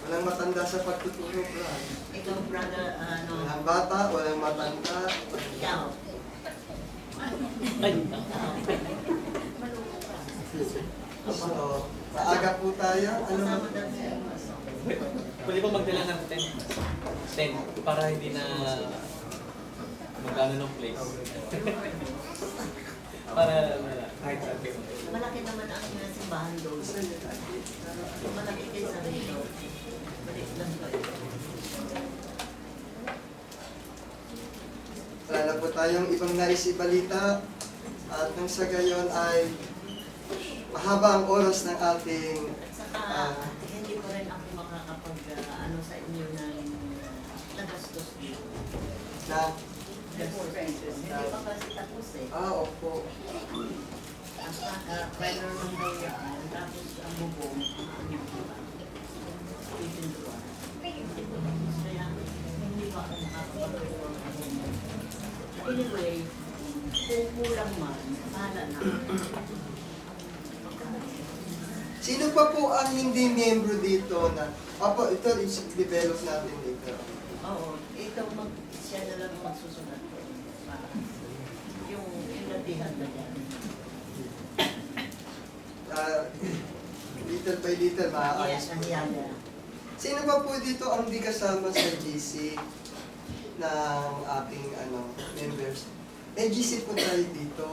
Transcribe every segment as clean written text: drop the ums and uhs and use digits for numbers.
Walang matanda sa pagtuturo, Brad. Ikaw, brother, Walang bata, walang matanda. ikaw. Ay, So, maaga po tayo. Ano ba? Kasama daw siya. pwede ba magdala ng 10 para hindi na magkano ng place. Para kahit saan kayo. Malaki naman ang simbahan doon. Malaki kayo sa rito. Balik lang ba? Wala na po tayong ibang nais ibalita. At nang sa gayon ay mahaba ang oras ng ating Saka, hindi ko rin ako makakapag, sa inyo ng nagastos dito. na Hindi pa kasi tapos eh. opo. Ang trailer ng daw yan, tapos ang bubong, pipinduan. Kaya, hindi pa ako makakapag-report. Anyway, kung kulang man, bahala na. Sino pa po ang hindi miyembro dito na, ito, develop natin dito. Oo, ito siya na lang magsusunod ko. Para yung natihan na yan. Little by little, maaayos Yes, po. yan. Sino pa po dito ang di kasama sa GC ng ating members? May GC po tayo dito.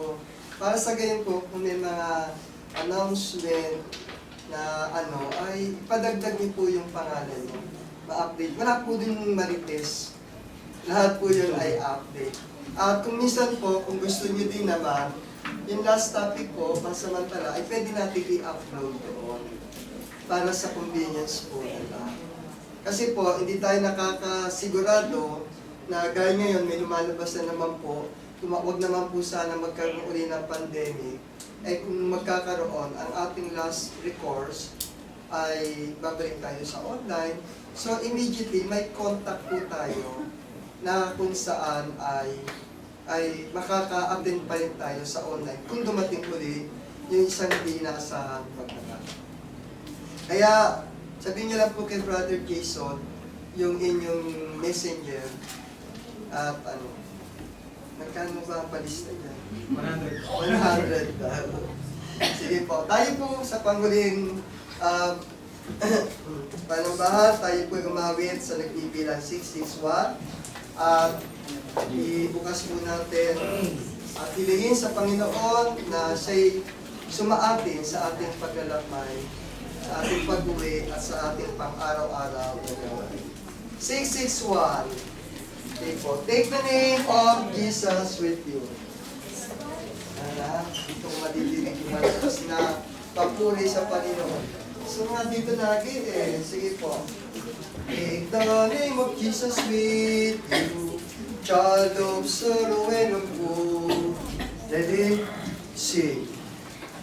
Para sa ganyan po, kung may mga announcement na ay ipadagdag niyo po yung pangalan niyo. Ma-update. Wala po din marites. Lahat po yun ay update. At kung minsan po, kung gusto niyo din naman, yung last topic po, pansamantala, ay pwede natin i-upload doon para sa convenience po nila. Kasi po, hindi tayo nakakasigurado na gaya ngayon, may lumalabas na naman po, huwag naman po sana magkaroon uli ng pandemic, ay kung magkakaroon, ang ating last recourse ay babalik tayo sa online. So immediately, may contact po tayo na kung saan ay makaka-attend pa rin tayo sa online kung dumating uli yung isang hindi naasahan pagkaka. Kaya, sabihin niyo lang po kay Brother Jason, yung inyong messenger, at nagkano ba ang palista niya? 100. 100 daw. Sige po, tayo po sa panghuling panambahan, tayo po umawit sa nagbibilang 661. At ibukas po natin at hilingin sa Panginoon na siya'y sumaatin sa ating paglalakbay, sa ating pag-uwi at sa ating pang-araw-araw na gawain. 661. Okay po. Take the name of Jesus with you. Dito ko madidinig yung malakas na papuri sa Panginoon. So nga dito lagi Sige po. Take the name of Jesus with you, child of sorrow and of woe. Ready? Sing.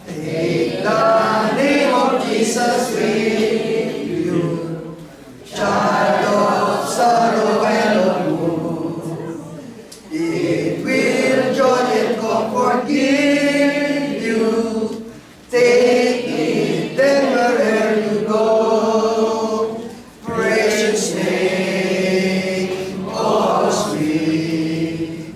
Take the name of Jesus with you, child of sorrow and of woe. It will joy and comfort give you. Take it then wherever you go. Precious name, oh sweet,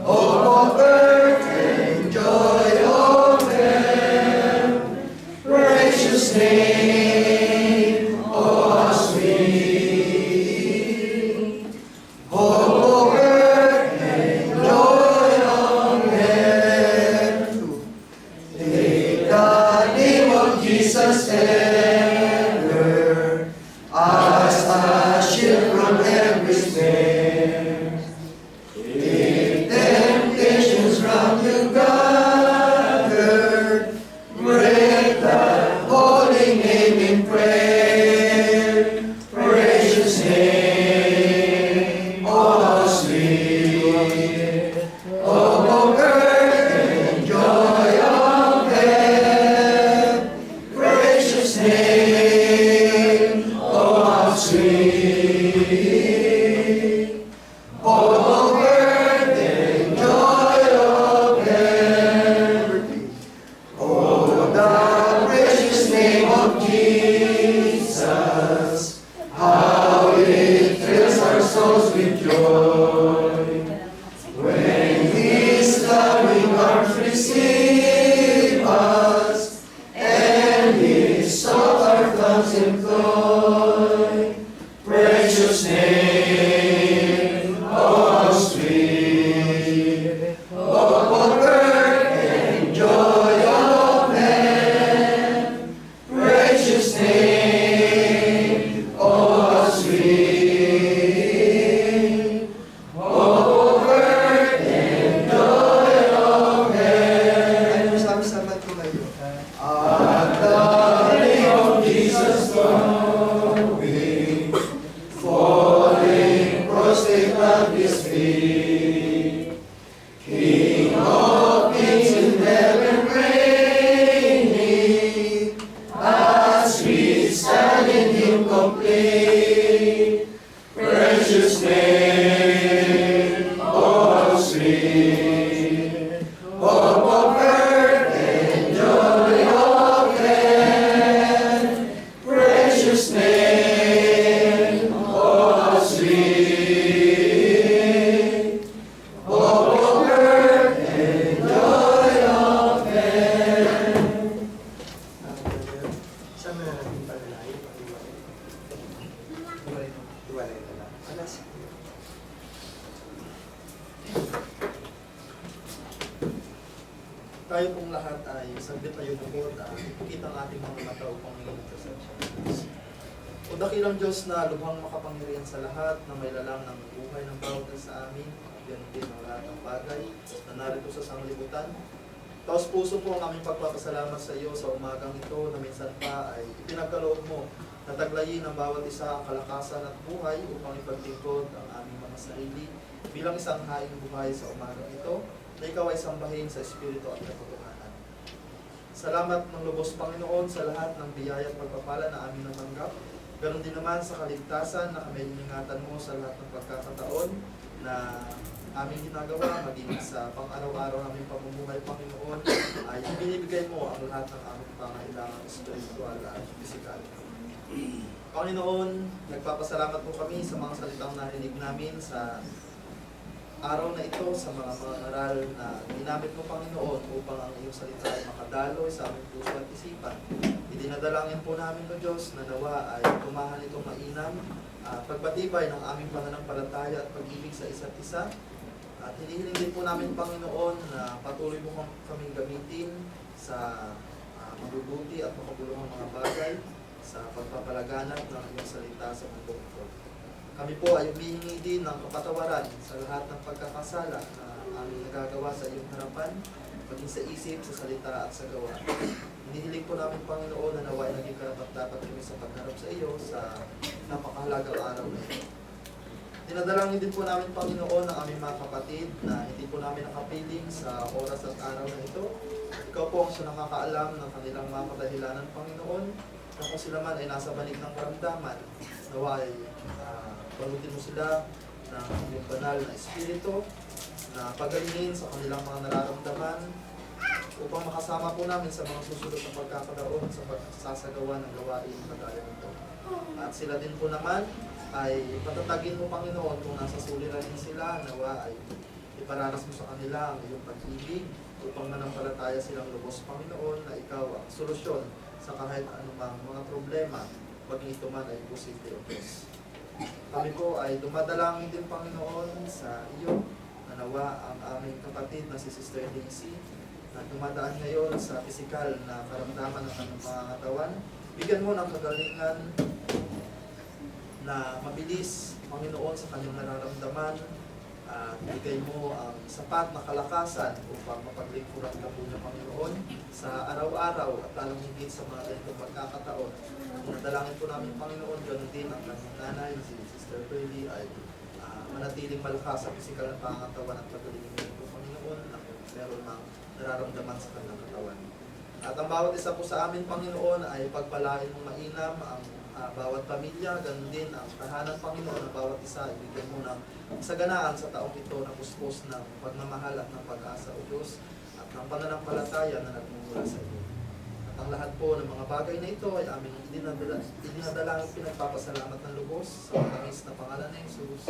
hope of earth and joy of heaven. Precious name, oh sweet, hope of earth and joy of heaven. Take the name of Jesus ever as a shield from every snare. If temptations round you gather, break that holy name in prayer. Precious name, oh sweet, hope of earth and joy of heaven. Precious name, oh sweet, hope of earth and joy of heaven. Oh, the precious name of Jesus, Precious name, oh how sweet, oh comfort and joy of heaven. Precious name, oh how sweet, oh comfort and joy of heaven. Ayun, sama-sama tumayo. At the name of Jesus knowing, falling prostrate at His feet, King of kings in heaven reigning, as we stand in Him complete. Precious name, oh how sweet, oh comfort and joy of heaven. Precious name, oh how sweet, oh comfort and joy of heaven. Saan mo na natin palalayo? Iwalay na lang. Alas. Tayo pong lahat ay saglit tayo bukod at ipakita ang ating mga mata upang ngayon ng presensya ng Diyos. O dakilang Diyos na lubhang makapangyarihan sa lahat na may lalang ng buhay ng bawat isa sa amin, yan din ang lahat ng bagay na narito sa sanglibutan. Taos puso po ang aming pagpapasalamat sa iyo sa umagang ito na minsan pa ay ipinagkaloob mo na taglayin ang bawat isa ang kalakasan at buhay upang ipagtingkod ang aming mga sarili bilang isang haing buhay sa umagang ito na ikaw ay sambahin sa Espiritu at katotohanan. Salamat ng lubos, Panginoon, sa lahat ng biyaya at pagpapala na aming natanggap. Ganon din naman sa kaligtasan na kami iningatan mo sa lahat ng pagkakataon na aming ginagawa, maging sa pang-araw-araw naming pamumuhay, Panginoon, ay ibinibigay mo ang lahat ng aming pangailangan spiritual at physical. Panginoon, nagpapasalamat po kami sa mga salitang narinig namin sa araw na ito, sa mga aral na ginamit mo, Panginoon, upang ang iyong salita ay makadaloy sa aming puso at isipan. Idinadalangin po namin, O Diyos, na nawa ay tumahan itong mainam at pagbatibay ng aming pananampalataya at pag-ibig sa isa't isa. At hinihiling din po namin, Panginoon, na patuloy mo kaming gamitin sa mabubuti at makabuluhang mga bagay sa pagpapalaganap ng iyong salita sa mundong ito. Kami po ay humihingi din ng kapatawaran sa lahat ng pagkakasala na aming nagagawa sa iyong harapan, maging sa isip, sa salita at sa gawa. Hinihiling po namin, Panginoon, na naway naging karapat-dapat kami sa pagharap sa iyo sa napakahalagang araw na ito. Dinadalangin din po namin, Panginoon, ang aming mga kapatid na hindi po namin nakapiling sa oras at araw na ito. Ikaw po ang siya nakakaalam ng kanilang mga kadahilanan, Panginoon, na kung sila man ay nasa banig ng karamdaman, naway palutin mo sila ng iyong banal na espiritu na pagalingin sa kanilang mga nararamdaman upang makasama po namin sa mga susunod na pagkakataon sa pagsasagawa ng gawain kagaya nito. At sila din po naman ay patatagin mo, Panginoon, kung nasa suliranin sila, nawa ay iparanas mo sa kanila ang iyong pag-ibig upang manampalataya silang lubos, Panginoon, na ikaw ang solusyon sa kahit anumang mga problema, maging ito man ay posible o Diyos. Kami po ay dumadalangin din, Panginoon, sa iyo na nawa ang aming kapatid na si Sister Daisy na dumadaan ngayon sa pisikal na karamdaman ng kanyang pangangatawan. Bigyan mo ng kagalingan na mabilis, Panginoon, sa kanyang nararamdaman at bigay mo ang sapat na kalakasan upang mapaglingkuran ka po niya, Panginoon, sa araw-araw at lalong higit sa mga ganitong pagkakataon. Nadalangin po namin, Panginoon, ganoon din ang kanyang nanay, si Sister Pearlie, ay manatiling malakas sa pisikal na pangangatawan at pagalingin niyo po, Panginoon, na meron ng nararamdaman sa kanyang katawan. At ang bawat isa po sa amin, Panginoon, ay pagpalain mong mainam ang bawat pamilya, ganun din ang tahanan, Panginoon, ang bawat isa, ibigyan mo ng saganaan sa taong ito na puspos ng pagmamahal at ng pag-asa, O Diyos, at ng pananampalataya na nagmumula sa iyo. At ang lahat po ng mga bagay na ito ay aming idinadalang pinagpapasalamat ng lubos sa matamis na pangalan ng Jesus.